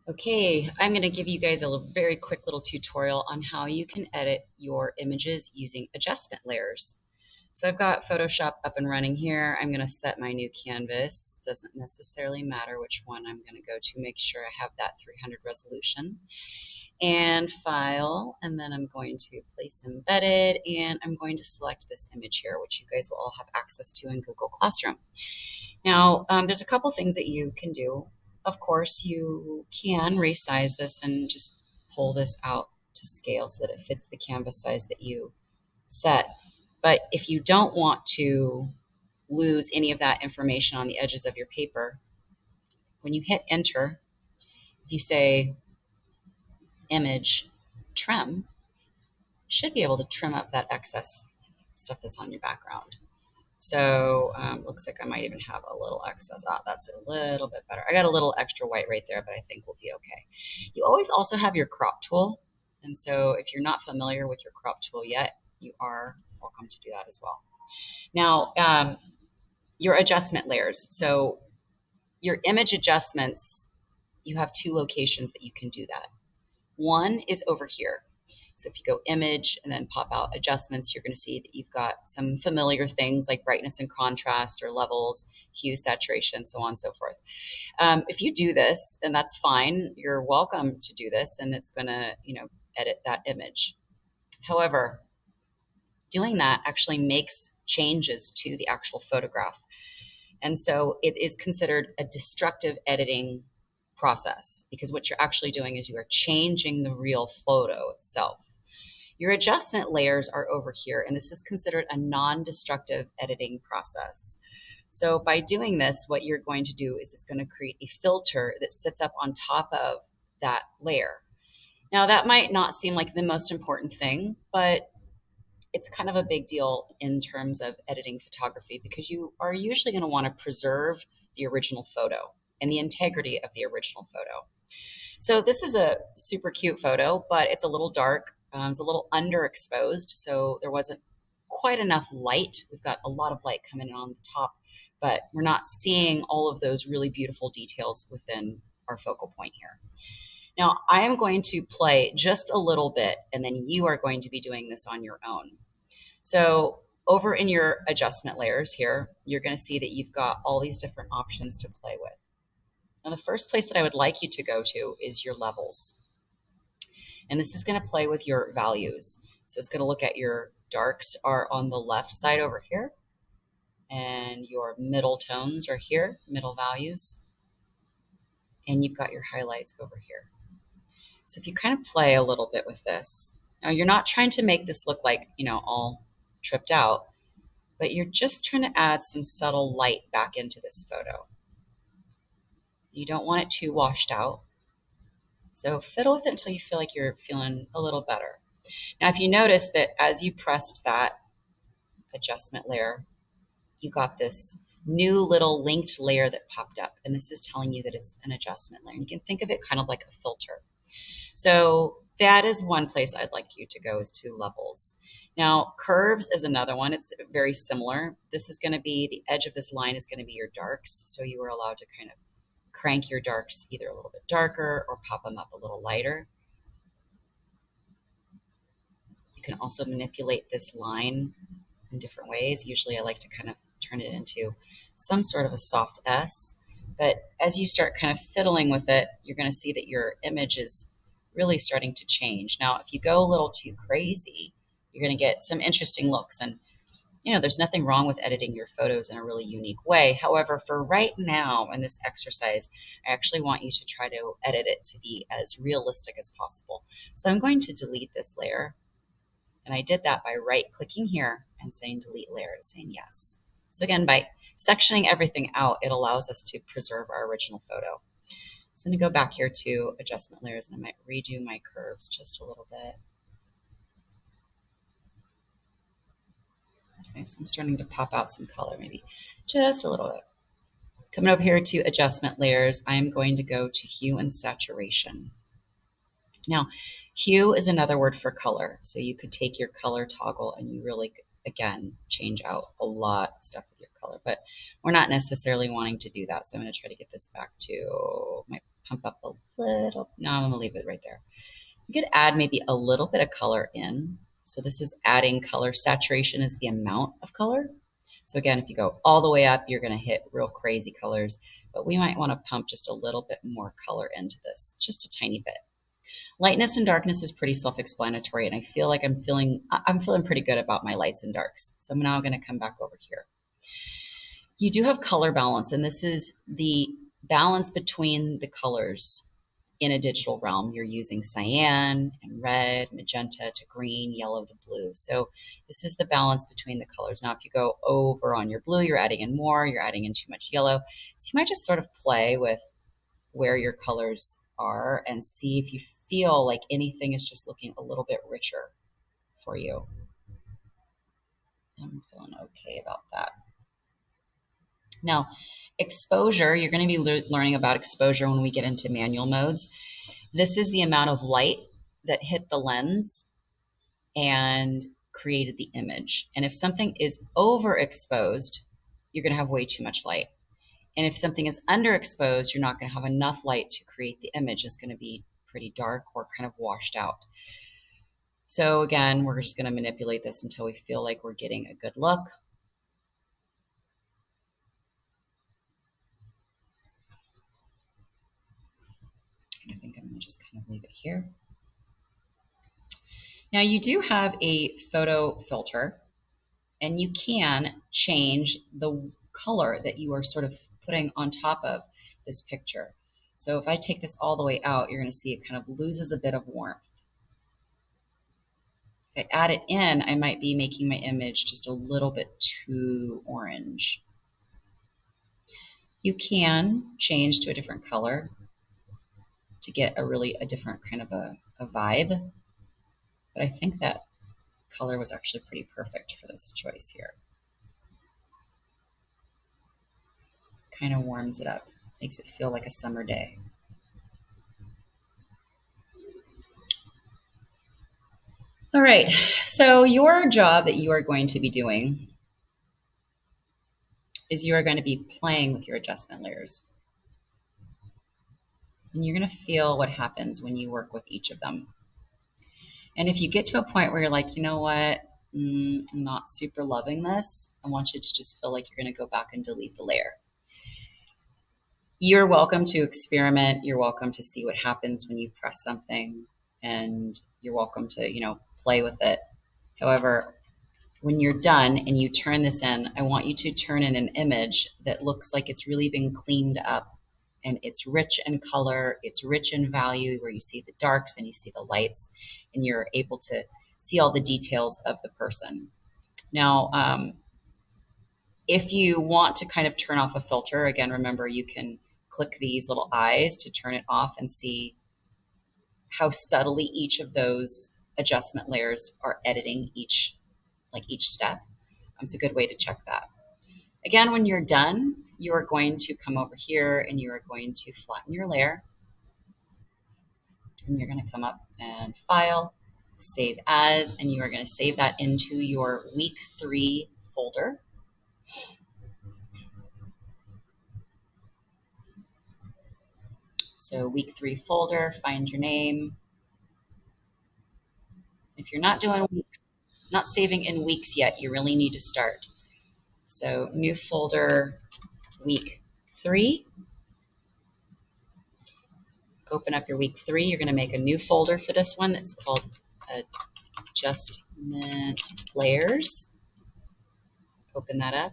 Okay, I'm going to give you guys a very quick little tutorial on how you can edit your images using adjustment layers. So I've got Photoshop up and running here. I'm going to set my new canvas. Doesn't necessarily matter which one I'm going to go to. Make sure I have that 300 resolution. And File, and then I'm going to Place Embedded, and I'm going to select this image here, which you guys will all have access to in Google Classroom. Now, there's a couple things that you can do. Of course, you can resize this and just pull this out to scale so that it fits the canvas size that you set. But if you don't want to lose any of that information on the edges of your paper, when you hit enter, if you say image trim, should be able to trim up that excess stuff that's on your background. So looks like I might even have a little excess. That's a little bit better. I got a little extra white right there, but I think we'll be okay. You always also have your crop tool. And so if you're not familiar with your crop tool yet, you are welcome to do that as well. Now, your adjustment layers. So your image adjustments, you have two locations that you can do that. One is over here. So if you go image and then pop out adjustments, you're going to see that you've got some familiar things like brightness and contrast or levels, hue, saturation, so on and so forth. If you do this, and that's fine, you're welcome to do this, and it's going to, edit that image. However, doing that actually makes changes to the actual photograph. And so it is considered a destructive editing process because what you're actually doing is you are changing the real photo itself. Your adjustment layers are over here, and this is considered a non-destructive editing process. So by doing this, what you're going to do is it's going to create a filter that sits up on top of that layer. Now, that might not seem like the most important thing, but it's kind of a big deal in terms of editing photography because you are usually going to want to preserve the original photo and the integrity of the original photo. So this is a super cute photo, but it's a little dark. It's a little underexposed, so there wasn't quite enough light. We've got a lot of light coming in on the top, but we're not seeing all of those really beautiful details within our focal point here. Now, I am going to play just a little bit, and then you are going to be doing this on your own. So over in your adjustment layers here, you're going to see that you've got all these different options to play with. Now, the first place that I would like you to go to is your levels. And this is going to play with your values. So it's going to look at your darks are on the left side over here, and your middle tones are here, middle values, and you've got your highlights over here. So if you kind of play a little bit with this, now you're not trying to make this look like, all tripped out, but you're just trying to add some subtle light back into this photo. You don't want it too washed out. So fiddle with it until you feel like you're feeling a little better. Now, if you notice that as you pressed that adjustment layer, you got this new little linked layer that popped up, and this is telling you that it's an adjustment layer. And you can think of it kind of like a filter. So that is one place I'd like you to go, is to levels. Now, curves is another one. It's very similar. This is going to be, the edge of this line is going to be your darks. So you are allowed to kind of crank your darks either a little bit darker or pop them up a little lighter. You can also manipulate this line in different ways. Usually I like to kind of turn it into some sort of a soft S. But as you start kind of fiddling with it, you're going to see that your image is really starting to change. Now, if you go a little too crazy, you're going to get some interesting looks. And there's nothing wrong with editing your photos in a really unique way. However, for right now in this exercise, I actually want you to try to edit it to be as realistic as possible. So I'm going to delete this layer. And I did that by right-clicking here and saying delete layer and saying yes. So again, by sectioning everything out, it allows us to preserve our original photo. So I'm going to go back here to adjustment layers, and I might redo my curves just a little bit. Okay, so I'm starting to pop out some color, maybe just a little bit. Coming over here to adjustment layers, I'm going to go to hue and saturation. Now, hue is another word for color. So you could take your color toggle and you really, again, change out a lot of stuff with your color, but we're not necessarily wanting to do that. So I'm going to try to get this back to, might pump up a little. No, I'm going to leave it right there. You could add maybe a little bit of color in. So this is adding color. Saturation is the amount of color. So again, if you go all the way up, you're going to hit real crazy colors, but we might want to pump just a little bit more color into this, just a tiny bit. Lightness and darkness is pretty self-explanatory, and I feel like I'm feeling pretty good about my lights and darks. So I'm now going to come back over here. You do have color balance, and this is the balance between the colors in a digital realm. You're using cyan and red, magenta to green, yellow to blue. So this is the balance between the colors. Now, if you go over on your blue, you're adding in more, you're adding in too much yellow. So you might just sort of play with where your colors are and see if you feel like anything is just looking a little bit richer for you. I'm feeling okay about that. Now, exposure, you're going to be learning about exposure when we get into manual modes. This is the amount of light that hit the lens and created the image. And if something is overexposed, you're going to have way too much light. And if something is underexposed, you're not going to have enough light to create the image. It's going to be pretty dark or kind of washed out. So again, we're just going to manipulate this until we feel like we're getting a good look. I think I'm going to just kind of leave it here. Now you do have a photo filter, and you can change the color that you are sort of putting on top of this picture. So if I take this all the way out, you're going to see it kind of loses a bit of warmth. If I add it in, I might be making my image just a little bit too orange. You can change to a different color to get a different kind of a vibe. But I think that color was actually pretty perfect for this choice here. Kind of warms it up, makes it feel like a summer day. All right, so your job that you are going to be doing is you are going to be playing with your adjustment layers. And you're going to feel what happens when you work with each of them. And if you get to a point where you're like, you know what, I'm not super loving this, I want you to just feel like you're going to go back and delete the layer. You're welcome to experiment. You're welcome to see what happens when you press something, and you're welcome to, play with it. However, when you're done and you turn this in, I want you to turn in an image that looks like it's really been cleaned up, and it's rich in color, it's rich in value, where you see the darks and you see the lights, and you're able to see all the details of the person. Now, if you want to kind of turn off a filter, again, remember you can click these little eyes to turn it off and see how subtly each of those adjustment layers are editing each step. It's a good way to check that. Again, when you're done, you are going to come over here and you are going to flatten your layer. And you're going to come up and File, Save As, and you are going to save that into your week 3 folder. So week 3 folder, find your name. If you're not doing weeks, not saving in weeks yet, you really need to start. So new folder, week 3. Open up your week 3. You're going to make a new folder for this one that's called Adjustment Layers. Open that up.